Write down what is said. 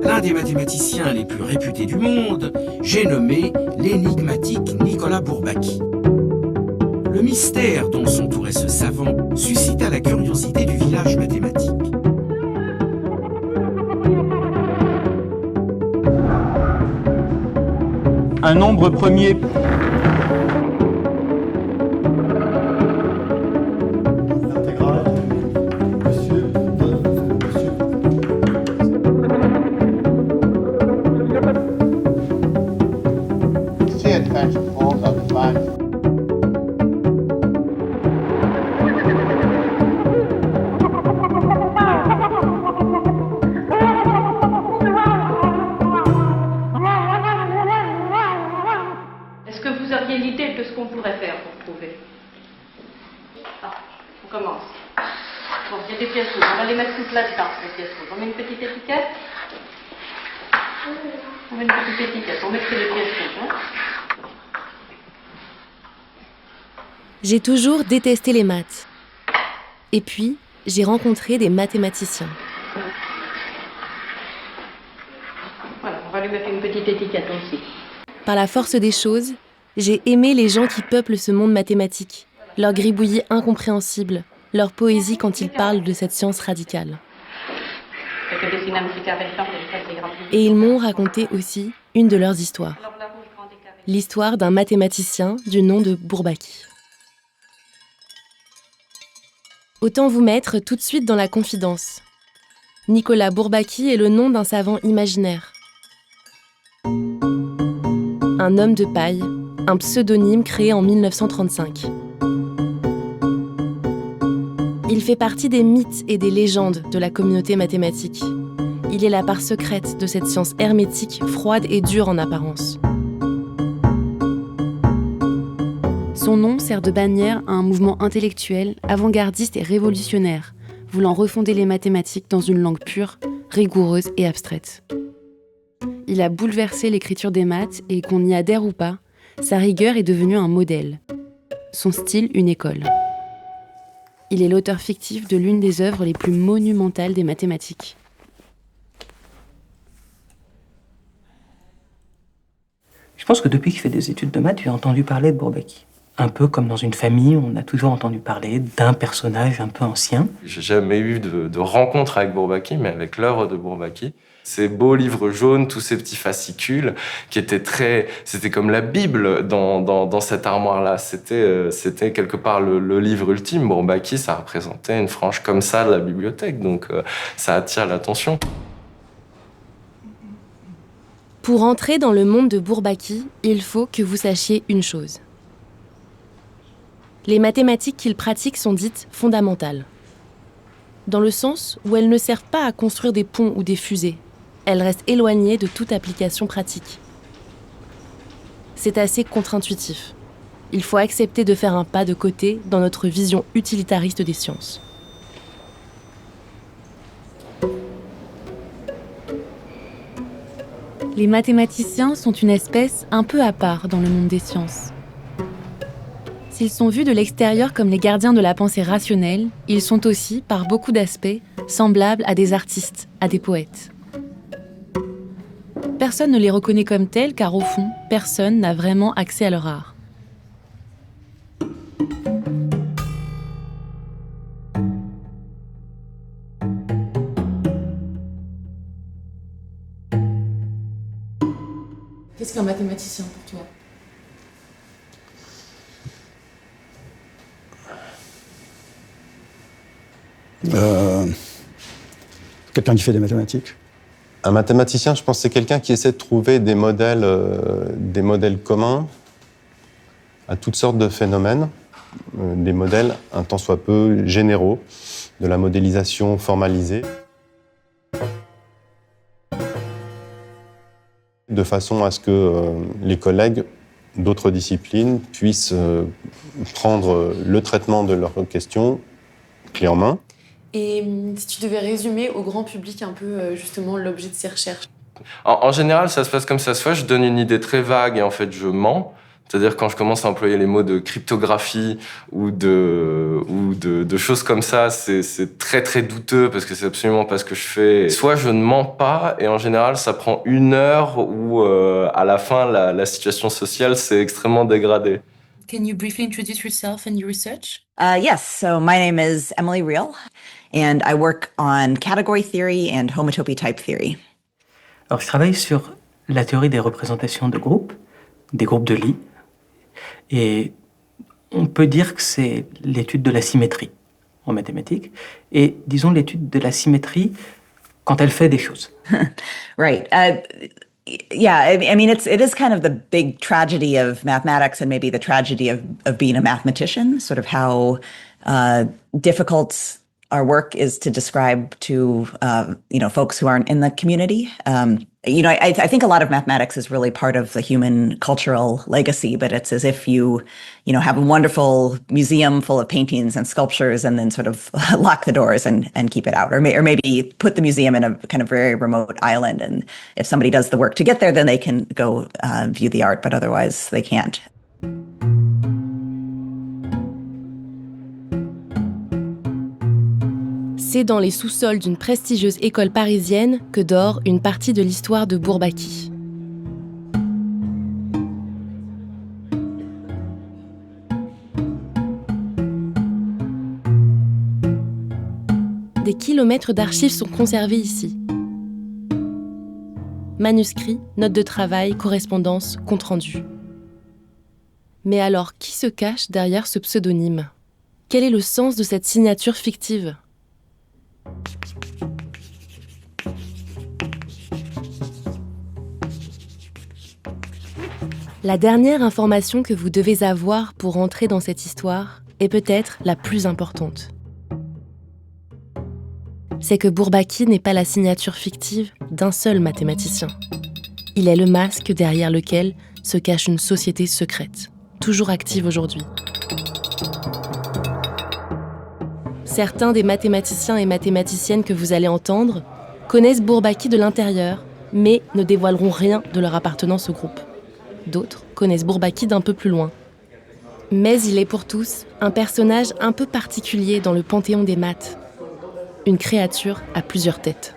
l'un des mathématiciens les plus réputés du monde, j'ai nommé l'énigmatique Nicolas Bourbaki. Le mystère dont s'entourait ce savant suscita la curiosité du village mathématique. Un nombre premier. Est-ce que vous auriez l'idée de ce qu'on pourrait faire pour trouver? On commence. Bon, il y a des pièces rouges. On va les mettre toutes là-dedans, les pièces rouges. On met une petite étiquette. On met une petite étiquette. On met que les pièces rouges. Hein. J'ai toujours détesté les maths. Et puis, j'ai rencontré des mathématiciens. Voilà, on va lui mettre une petite étiquette aussi. Par la force des choses, j'ai aimé les gens qui peuplent ce monde mathématique, leur gribouillis incompréhensible, leur poésie quand ils parlent de cette science radicale. Et ils m'ont raconté aussi une de leurs histoires. L'histoire d'un mathématicien du nom de Bourbaki. Autant vous mettre tout de suite dans la confidence. Nicolas Bourbaki est le nom d'un savant imaginaire. Un homme de paille, un pseudonyme créé en 1935. Il fait partie des mythes et des légendes de la communauté mathématique. Il est la part secrète de cette science hermétique, froide et dure en apparence. Son nom sert de bannière à un mouvement intellectuel, avant-gardiste et révolutionnaire, voulant refonder les mathématiques dans une langue pure, rigoureuse et abstraite. Il a bouleversé l'écriture des maths et qu'on y adhère ou pas, sa rigueur est devenue un modèle. Son style, une école. Il est l'auteur fictif de l'une des œuvres les plus monumentales des mathématiques. Je pense que depuis que je fais des études de maths, j'ai entendu parler de Bourbaki. Un peu comme dans une famille, on a toujours entendu parler d'un personnage un peu ancien. J'ai jamais eu de rencontre avec Bourbaki, mais avec l'œuvre de Bourbaki. Ces beaux livres jaunes, tous ces petits fascicules, qui étaient c'était comme la Bible dans cette armoire-là. C'était quelque part le livre ultime. Bourbaki, ça représentait une frange comme ça de la bibliothèque, donc ça attire l'attention. Pour entrer dans le monde de Bourbaki, il faut que vous sachiez une chose. Les mathématiques qu'il pratique sont dites fondamentales. Dans le sens où elles ne servent pas à construire des ponts ou des fusées. Elles restent éloignées de toute application pratique. C'est assez contre-intuitif. Il faut accepter de faire un pas de côté dans notre vision utilitariste des sciences. Les mathématiciens sont une espèce un peu à part dans le monde des sciences. S'ils sont vus de l'extérieur comme les gardiens de la pensée rationnelle, ils sont aussi, par beaucoup d'aspects, semblables à des artistes, à des poètes. Personne ne les reconnaît comme tels car, au fond, personne n'a vraiment accès à leur art. Qu'est-ce qu'un mathématicien pour toi ? Quelqu'un qui fait des mathématiques. Un mathématicien, je pense, c'est quelqu'un qui essaie de trouver des modèles communs à toutes sortes de phénomènes, des modèles un tant soit peu généraux, de la modélisation formalisée, de façon à ce que les collègues d'autres disciplines puissent prendre le traitement de leurs questions clé en main. Et si tu devais résumer au grand public un peu justement l'objet de ces recherches? En général, ça se passe comme ça. Soit je donne une idée très vague et en fait je mens. C'est-à-dire quand je commence à employer les mots de cryptographie ou de choses comme ça, c'est très très douteux parce que c'est absolument pas ce que je fais. Soit je ne mens pas et en général ça prend 1 heure où à la fin la situation sociale s'est extrêmement dégradée. Can you briefly introduce yourself and your research? Yes, so my name is Emily Reel, and I work on category theory and homotopy type theory. Alors, je travaille sur la théorie des représentations de groupes, des groupes de Lie, et on peut dire que c'est l'étude de la symétrie en mathématiques, et disons l'étude de la symétrie quand elle fait des choses. Right. Yeah, I mean, it is kind of the big tragedy of mathematics and maybe the tragedy of being a mathematician, sort of how difficult our work is to describe to, folks who aren't in the community. I think a lot of mathematics is really part of the human cultural legacy, but it's as if you have a wonderful museum full of paintings and sculptures and then sort of lock the doors and keep it out. Or maybe put the museum in a kind of very remote island, and if somebody does the work to get there, then they can go view the art, but otherwise they can't. C'est dans les sous-sols d'une prestigieuse école parisienne que dort une partie de l'histoire de Bourbaki. Des kilomètres d'archives sont conservés ici. Manuscrits, notes de travail, correspondances, comptes rendus. Mais alors, qui se cache derrière ce pseudonyme ? Quel est le sens de cette signature fictive ? La dernière information que vous devez avoir pour entrer dans cette histoire est peut-être la plus importante. C'est que Bourbaki n'est pas la signature fictive d'un seul mathématicien. Il est le masque derrière lequel se cache une société secrète, toujours active aujourd'hui. Certains des mathématiciens et mathématiciennes que vous allez entendre connaissent Bourbaki de l'intérieur, mais ne dévoileront rien de leur appartenance au groupe. D'autres connaissent Bourbaki d'un peu plus loin. Mais il est pour tous un personnage un peu particulier dans le panthéon des maths. Une créature à plusieurs têtes.